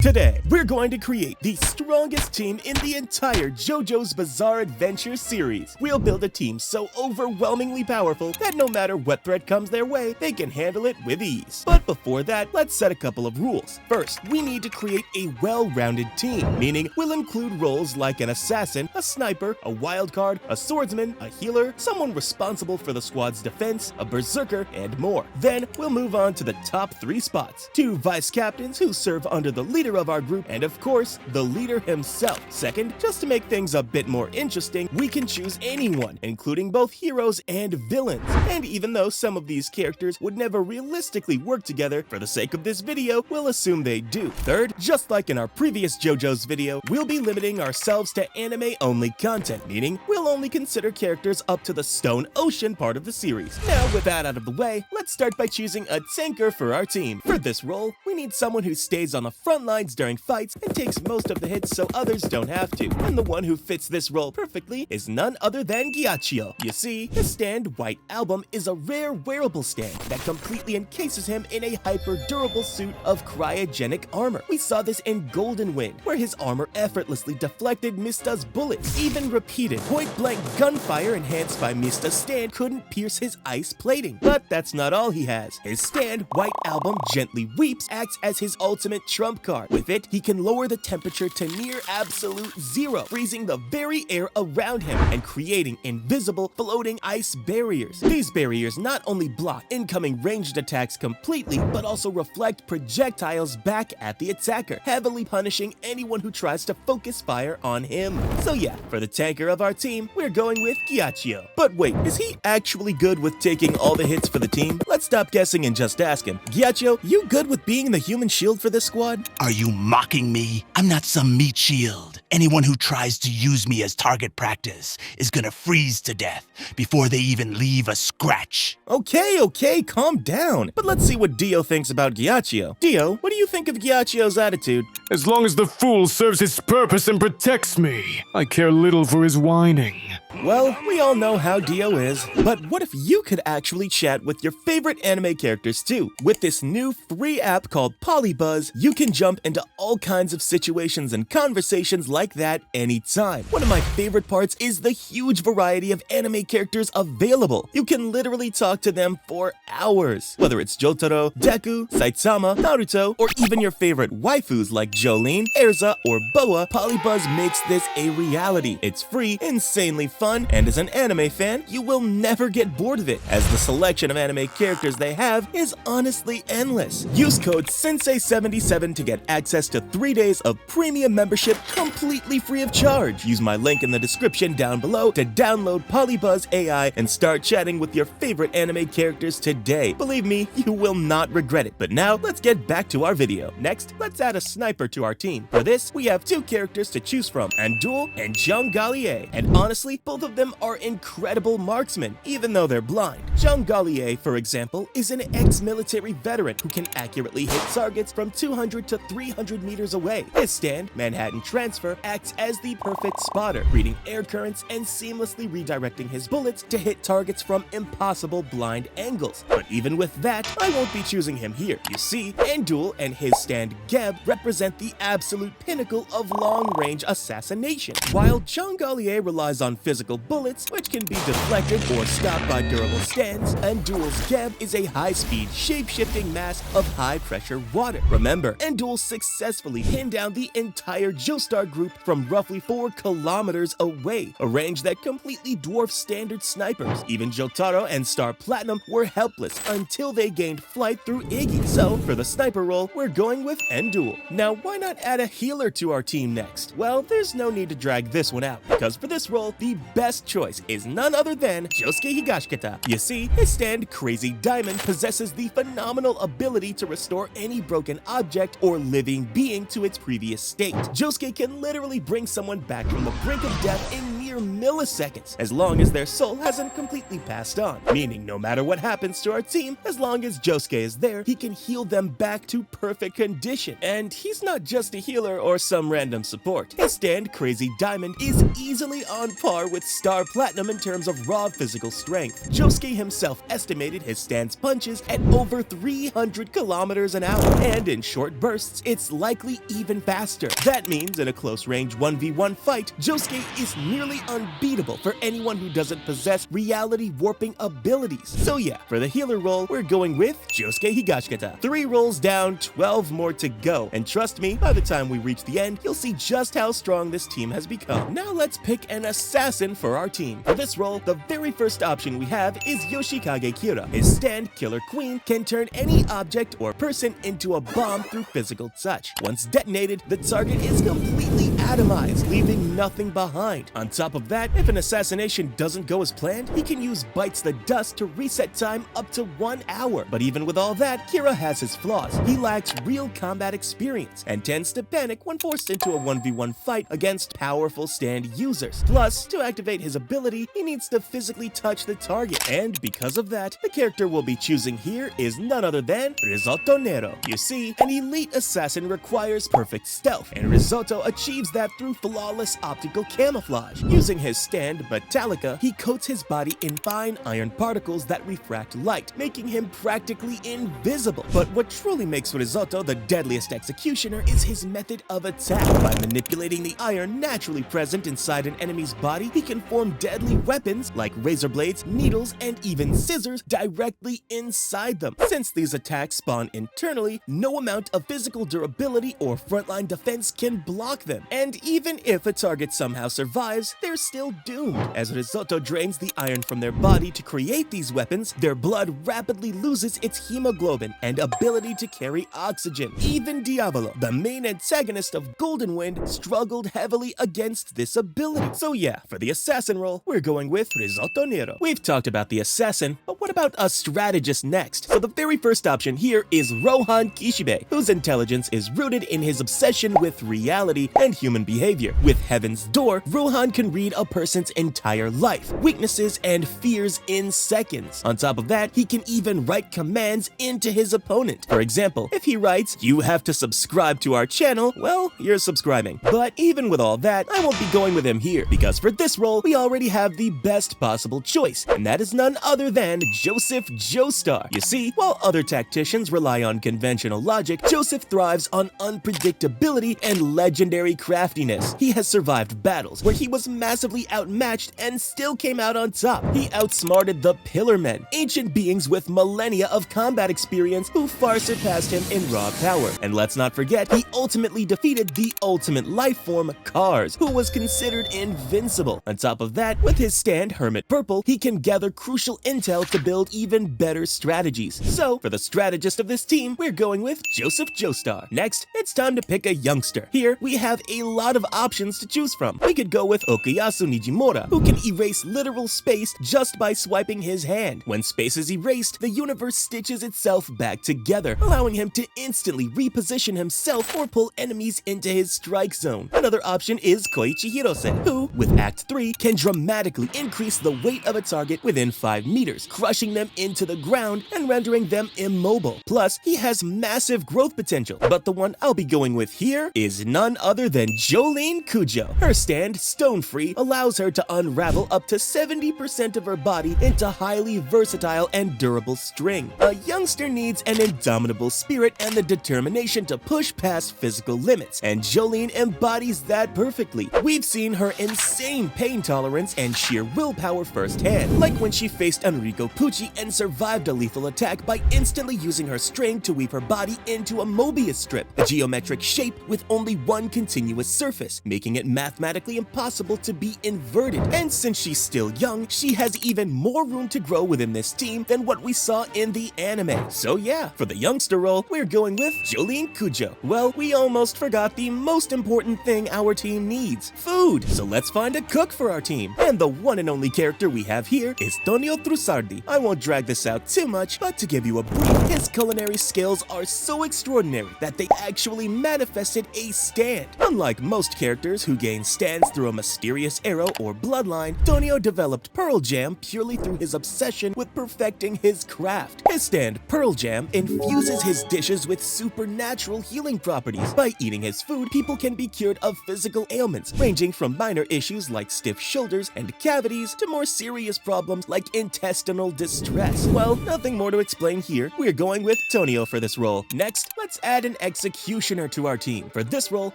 Today, we're going to create the strongest team in the entire JoJo's Bizzare Adventure series. We'll build a team so overwhelmingly powerful that no matter what threat comes their way, they can handle it with ease. But before that, let's set a couple of rules. First, we need to create a well-rounded team, meaning we'll include roles like an assassin, a sniper, a wildcard, a swordsman, a healer, someone responsible for the squad's defense, a berserker, and more. Then, we'll move on to the top 3 spots. 2 vice captains who serve under the leader of our group, and of course, the leader himself. Second, just to make things a bit more interesting, we can choose anyone, including both heroes and villains. And even though some of these characters would never realistically work together, for the sake of this video, we'll assume they do. Third, just like in our previous JoJo's video, we'll be limiting ourselves to anime-only content, meaning we'll only consider characters up to the Stone Ocean part of the series. Now, with that out of the way, let's start by choosing a tanker for our team. For this role, we need someone who stays on the front line during fights and takes most of the hits so others don't have to. And the one who fits this role perfectly is none other than Ghiaccio. You see, his stand, White Album, is a rare wearable stand that completely encases him in a hyper-durable suit of cryogenic armor. We saw this in Golden Wind, where his armor effortlessly deflected Mista's bullets. Even repeated point-blank gunfire enhanced by Mista's stand couldn't pierce his ice plating. But that's not all he has. His stand, White Album Gently Weeps, acts as his ultimate trump card. With it, he can lower the temperature to near absolute zero, freezing the very air around him and creating invisible floating ice barriers. These barriers not only block incoming ranged attacks completely, but also reflect projectiles back at the attacker, heavily punishing anyone who tries to focus fire on him. So yeah, for the tanker of our team, we're going with Ghiaccio. But wait, is he actually good with taking all the hits for the team? Let's stop guessing and just ask him. Ghiaccio, you good with being the human shield for this squad? Are you mocking me? I'm not some meat shield. Anyone who tries to use me as target practice is gonna freeze to death before they even leave a scratch. Okay, calm down. But let's see what Dio thinks about Ghiaccio. Dio, what do you think of Ghiaccio's attitude? As long as the fool serves his purpose and protects me, I care little for his whining. Well, we all know how Dio is, but what if you could actually chat with your favorite anime characters too? With this new free app called Polybuzz, you can jump into all kinds of situations and conversations like that anytime. One of my favorite parts is the huge variety of anime characters available. You can literally talk to them for hours. Whether it's Jotaro, Deku, Saitama, Naruto, or even your favorite waifus like Jolene, Erza, or Boa, Polybuzz makes this a reality. It's free, insanely fun, and as an anime fan, you will never get bored of it, as the selection of anime characters they have is honestly endless. Use code SENSEI77 to get access to 3 days of premium membership completely free of charge. Use my link in the description down below to download Polybuzz AI and start chatting with your favorite anime characters today. Believe me, you will not regret it. But now, let's get back to our video. Next, let's add a sniper to our team. For this, we have 2 characters to choose from, Andul and Jean Gallier. And honestly, both of them are incredible marksmen, even though they're blind. Jean Gallier, for example, is an ex-military veteran who can accurately hit targets from 200 to 300 meters away. His stand, Manhattan Transfer, acts as the perfect spotter, reading air currents and seamlessly redirecting his bullets to hit targets from impossible blind angles. But even with that, I won't be choosing him here. You see, Andul and his stand Geb represent the absolute pinnacle of long-range assassination, while Jean Gallier relies on physical bullets, which can be deflected or stopped by durable stands, Andul's Geb is a high-speed, shape-shifting mass of high-pressure water. Remember, Andul successfully pinned down the entire Joestar group from roughly 4 kilometers away, a range that completely dwarfs standard snipers. Even Jotaro and Star Platinum were helpless until they gained flight through Iggy. So, for the sniper role, we're going with Andul. Now, why not add a healer to our team next? Well, there's no need to drag this one out, because for this role, the best choice is none other than Josuke Higashikata. You see, his stand, Crazy Diamond, possesses the phenomenal ability to restore any broken object or living being to its previous state. Josuke can literally bring someone back from the brink of death in mere milliseconds, as long as their soul hasn't completely passed on. Meaning no matter what happens to our team, as long as Josuke is there, he can heal them back to perfect condition. And he's not just a healer or some random support. His stand, Crazy Diamond, is easily on par with Star Platinum in terms of raw physical strength. Josuke himself estimated his stand's punches at over 300 kilometers an hour, and in short bursts, it's likely even faster. That means in a close-range 1v1 fight, Josuke is nearly unbeatable for anyone who doesn't possess reality warping abilities. So yeah, for the healer role, we're going with Josuke Higashikata. 3 rolls down, 12 more to go, and trust me, by the time we reach the end, you'll see just how strong this team has become. Now let's pick an assassin for our team. For this role, the very first option we have is Yoshikage Kira. His stand, Killer Queen, can turn any object or person into a bomb through physical touch. Once detonated, the target is completely atomized, leaving nothing behind. On top of that, if an assassination doesn't go as planned, he can use Bites the Dust to reset time up to 1 hour. But even with all that, Kira has his flaws. He lacks real combat experience and tends to panic when forced into a 1v1 fight against powerful stand users. Plus, to activate his ability, he needs to physically touch the target. And because of that, the character we'll be choosing here is none other than Risotto Nero. You see, an elite assassin requires perfect stealth, and Risotto achieves that through flawless optical camouflage. Using his stand, Metallica, he coats his body in fine iron particles that refract light, making him practically invisible. But what truly makes Risotto the deadliest executioner is his method of attack. By manipulating the iron naturally present inside an enemy's body, he can form deadly weapons like razor blades, needles, and even scissors directly inside them. Since these attacks spawn internally, no amount of physical durability or frontline defense can block them. And even if a target somehow survives, they're still doomed. As Risotto drains the iron from their body to create these weapons, their blood rapidly loses its hemoglobin and ability to carry oxygen. Even Diavolo, the main antagonist of Golden Wind, struggled heavily against this ability. So yeah, for the assassin role, we're going with Risotto Nero. We've talked about the assassin, but what about a strategist next? So the very first option here is Rohan Kishibe, whose intelligence is rooted in his obsession with reality and human behavior. With Heaven's Door, Rohan can read a person's entire life, weaknesses, and fears in seconds. On top of that, he can even write commands into his opponent. For example, if he writes, "You have to subscribe to our channel," well, you're subscribing. But even with all that, I won't be going with him here, because for this role, we already have the best possible choice, and that is none other than Joseph Joestar. You see, while other tacticians rely on conventional logic, Joseph thrives on unpredictability and legendary craftiness. He has survived battles where he was massively outmatched and still came out on top. He outsmarted the Pillar Men, ancient beings with millennia of combat experience who far surpassed him in raw power. And let's not forget, he ultimately defeated the ultimate life form, Cars, who was considered invincible. On top of that, with his stand, Hermit Purple, he can gather crucial intel to build even better strategies. So, for the strategist of this team, we're going with Joseph Joestar. Next, it's time to pick a youngster. Here, we have a lot of options to choose from. We could go with Okuyasu Nijimura, who can erase literal space just by swiping his hand. When space is erased, the universe stitches itself back together, allowing him to instantly reposition himself or pull enemies into his strike zone. Another option is Koichi Hirose, who, with Act 3, can dramatically increase the weight of a target within 5 meters, crushing them into the ground and rendering them immobile. Plus, he has massive growth potential, but the one I'll be going with here is none other than Jolene Kujo. Her stand, Stone Free, allows her to unravel up to 70% of her body into highly versatile and durable string. A youngster needs an indomitable spirit and the determination to push past physical limits, and Jolene embodies that perfectly. We've seen her insane pain tolerance and sheer willpower firsthand, like when she faced Enrico Pucci and survived a lethal attack by instantly using her string to weave her body into a Mobius strip, a geometric shape with only one continuous surface, making it mathematically impossible to be inverted. And since she's still young, she has even more room to grow within this team than what we saw in the anime. So yeah, for the youngster role, we're going with Jolene Kujo. Well, we almost forgot the most important thing our team needs: food. So let's find a cook for our team. And the one and only character we have here is Tonio Trussardi. I won't drag this out too much, but to give you a brief, his culinary skills are so extraordinary that they actually manifested a stand. Unlike most characters who gain stands through a mysterious mysterious arrow or bloodline, Tonio developed Pearl Jam purely through his obsession with perfecting his craft. His stand, Pearl Jam, infuses his dishes with supernatural healing properties. By eating his food, people can be cured of physical ailments, ranging from minor issues like stiff shoulders and cavities to more serious problems like intestinal distress. Well, nothing more to explain here. We're going with Tonio for this role. Next, let's add an executioner to our team. For this role,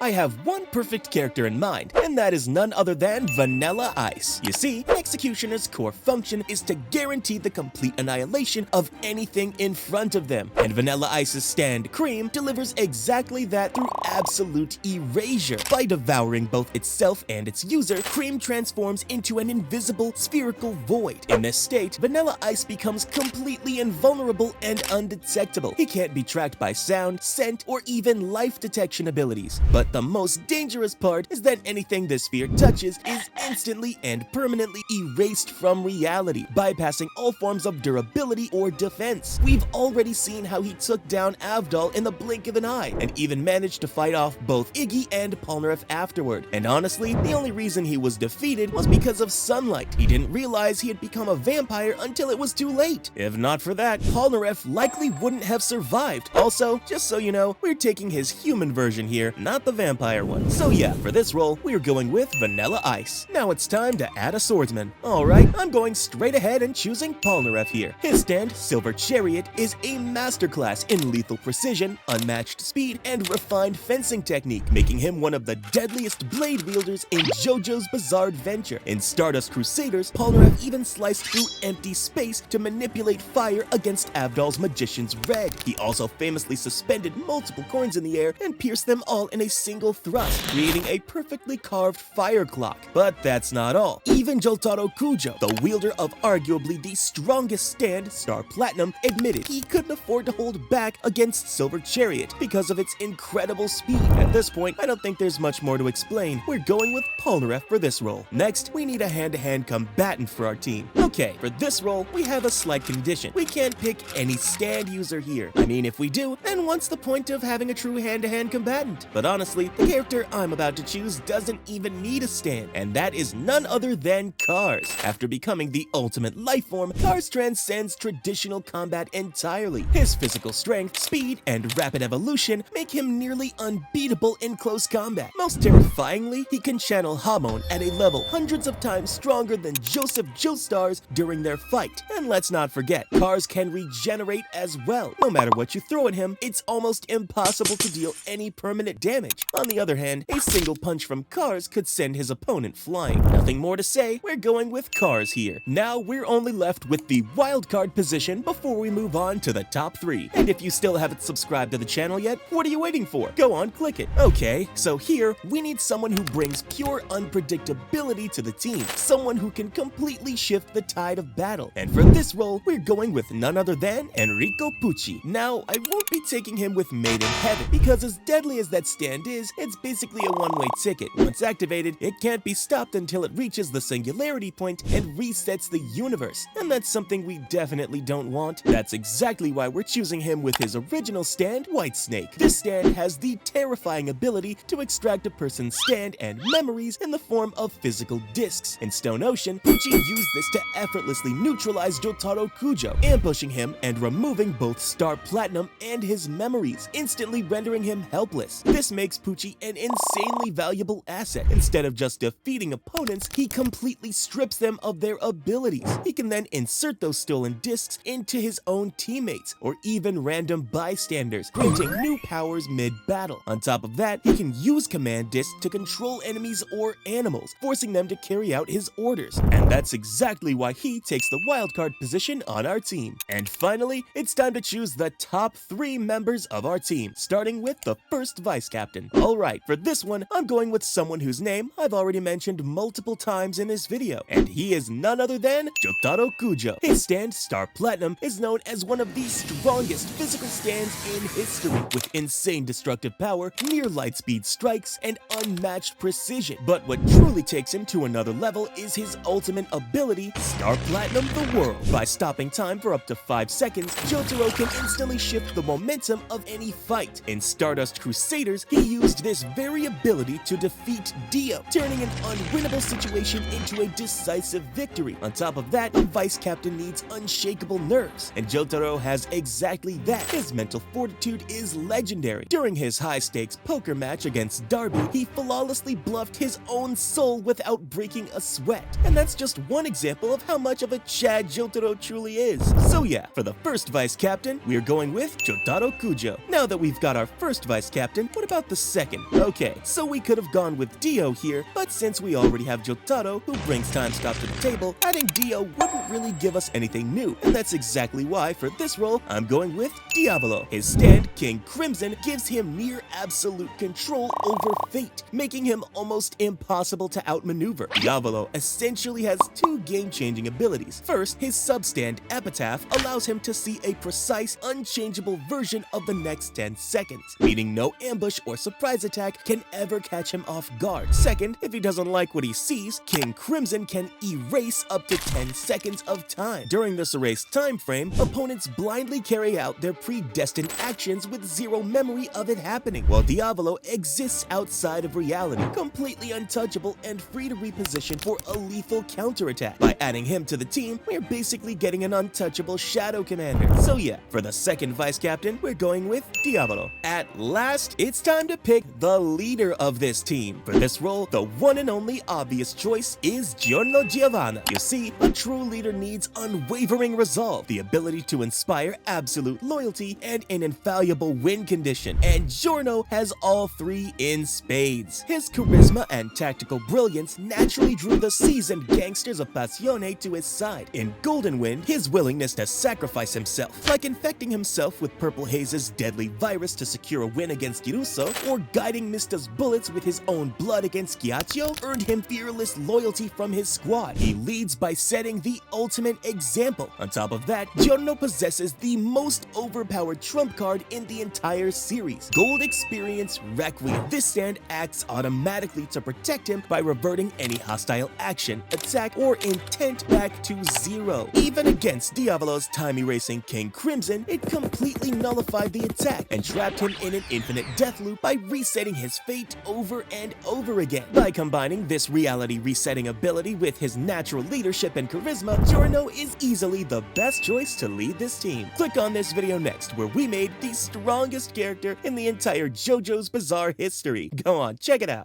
I have one perfect character in mind, and that is none other than Vanilla Ice. You see, an executioner's core function is to guarantee the complete annihilation of anything in front of them, and Vanilla Ice's stand, Cream, delivers exactly that through absolute erasure. By devouring both itself and its user, Cream transforms into an invisible spherical void. In this state, Vanilla Ice becomes completely invulnerable and undetectable. He can't be tracked by sound, scent, or even life detection abilities. But the most dangerous part is that anything this sphere touches is instantly and permanently erased from reality, bypassing all forms of durability or defense. We've already seen how he took down Avdol in the blink of an eye, and even managed to fight off both Iggy and Polnareff afterward. And honestly, the only reason he was defeated was because of sunlight. He didn't realize he had become a vampire until it was too late. If not for that, Polnareff likely wouldn't have survived. Also, just so you know, we're taking his human version here, not the vampire one. So yeah, for this role, we're going with Vanilla Ice. Now it's time to add a swordsman. Alright, I'm going straight ahead and choosing Polnareff here. His stand, Silver Chariot, is a masterclass in lethal precision, unmatched speed, and refined fencing technique, making him one of the deadliest blade wielders in JoJo's Bizzare adventure. In Stardust Crusaders, Polnareff even sliced through empty space to manipulate fire against Avdol's Magician's Red. He also famously suspended multiple coins in the air and pierced them all in a single thrust, creating a perfectly carved fire clock. But that's not all. Even Jotaro, the wielder of arguably the strongest stand, Star Platinum, admitted he couldn't afford to hold back against Silver Chariot because of its incredible speed. At this point, I don't think there's much more to explain. We're going with Polnareff for this role. Next, we need a hand-to-hand combatant for our team. Okay, for this role, we have a slight condition. We can't pick any stand user here. I mean, if we do, then what's the point of having a true hand-to-hand combatant? But honestly, the character I'm about to choose doesn't even need a stand, and that is none other than Cars. After becoming the ultimate life form, Cars transcends traditional combat entirely. His physical strength, speed, and rapid evolution make him nearly unbeatable in close combat. Most terrifyingly, he can channel Hamon at a level hundreds of times stronger than Joseph Joestars during their fight. And let's not forget, Cars can regenerate as well. No matter what you throw at him, it's almost impossible to deal any permanent damage. On the other hand, a single punch from Cars could send his opponent flying. Nothing more to say, we're going with Cars here. Now we're only left with the wildcard position before we move on to the top 3. And if you still haven't subscribed to the channel yet, what are you waiting for? Go on, click it. Okay, so here we need someone who brings pure unpredictability to the team. Someone who can completely shift the tide of battle. And for this role, we're going with none other than Enrico Pucci. Now, I won't be taking him with Made in Heaven, because as deadly as that stand is, it's basically a one-way ticket. Once activated, it can't be stopped until it reaches the singularity point and resets the universe. And that's something we definitely don't want. That's exactly why we're choosing him with his original stand, Whitesnake. This stand has the terrifying ability to extract a person's stand and memories in the form of physical discs. In Stone Ocean, Pucci used this to effortlessly neutralize Jotaro, ambushing him and removing both Star Platinum and his memories, instantly rendering him helpless. This makes Pucci an insanely valuable asset. Instead of just defeating opponents, he completely strips them of their abilities. He can then insert those stolen discs into his own teammates, or even random bystanders, granting new powers mid-battle. On top of that, he can use command discs to control enemies or animals, forcing them to carry out his orders. And that's exactly why he takes the wildcard position on our team. And finally, it's time to choose the top 3 members of our team, starting with the first vice captain. Alright, for this one, I'm going with someone whose name I've already mentioned multiple times in this video, and he is none other than Jotaro. His stand, Star Platinum, is known as one of the strongest physical stands in history, with insane destructive power, near light speed strikes, and unmatched precision. But what truly takes him to another level is his ultimate ability, Star Platinum the World. By stopping time for up to 5 seconds, Jotaro can instantly shift the momentum of any fight. In Stardust Crusaders, he used this very ability to defeat Dio, turning an unwinnable situation into a decisive victory. On top of that, a vice captain needs unshakable nerves, and Jotaro has exactly that. His mental fortitude is legendary. During his high-stakes poker match against Darby, he flawlessly bluffed his own soul without breaking a sweat. And that's just one example of how much of a Chad Jotaro truly is. So yeah, for the first vice captain, we're going with Jotaro Kujo. Now that we've got our first vice captain, what about the second? Okay, so we could have gone with Dio here, but since we already have Jotaro, who brings time stop to the table, adding Dio wouldn't really give us anything new. And that's exactly why, for this role, I'm going with Diavolo. His stand, King Crimson, gives him near absolute control over fate, making him almost impossible to outmaneuver. Diavolo essentially has two game-changing abilities. First, his substand, Epitaph, allows him to see a precise, unchangeable version of the next 10 seconds, meaning no ambush or surprise attack can ever catch him off guard. Second, if he doesn't like what he sees, King Crimson can erase up to 10 seconds of time. During this erased time frame, opponents blindly carry out their predestined actions with zero memory of it happening, while Diavolo exists outside of reality, completely untouchable and free to reposition for a lethal counterattack. By adding him to the team, we're basically getting an untouchable shadow commander. So yeah, for the second vice captain, we're going with Diavolo. At last, it's time to pick the leader of this team. For this role, the one and only obvious choice is Giorno Giovanna. You see, a true leader needs unwavering resolve, the ability to inspire absolute loyalty, and an infallible win condition. And Giorno has all three in spades. His charisma and tactical brilliance naturally drew the seasoned gangsters of Passione to his side. In Golden Wind, his willingness to sacrifice himself, like infecting himself with Purple Haze's deadly virus to secure a win against Girusso, or guiding Mista's bullets with his own blood against Ghiaccio, earned him fearless loyalty from his squad. He leads by setting the ultimate example. On top of that, Giorno possesses the most overpowered trump card in the entire series, Gold Experience Requiem. This stand acts automatically to protect him by reverting any hostile action, attack, or intent back to zero. Even against Diavolo's time-erasing King Crimson, it completely nullified the attack and trapped him in an infinite death loop by resetting his fate over and over again. By combining this reality resetting ability with his natural leadership and charisma, Giorno is easily the best choice to lead this team. Click on this video next, where we made the strongest character in the entire JoJo's Bizzare history. Go on, check it out.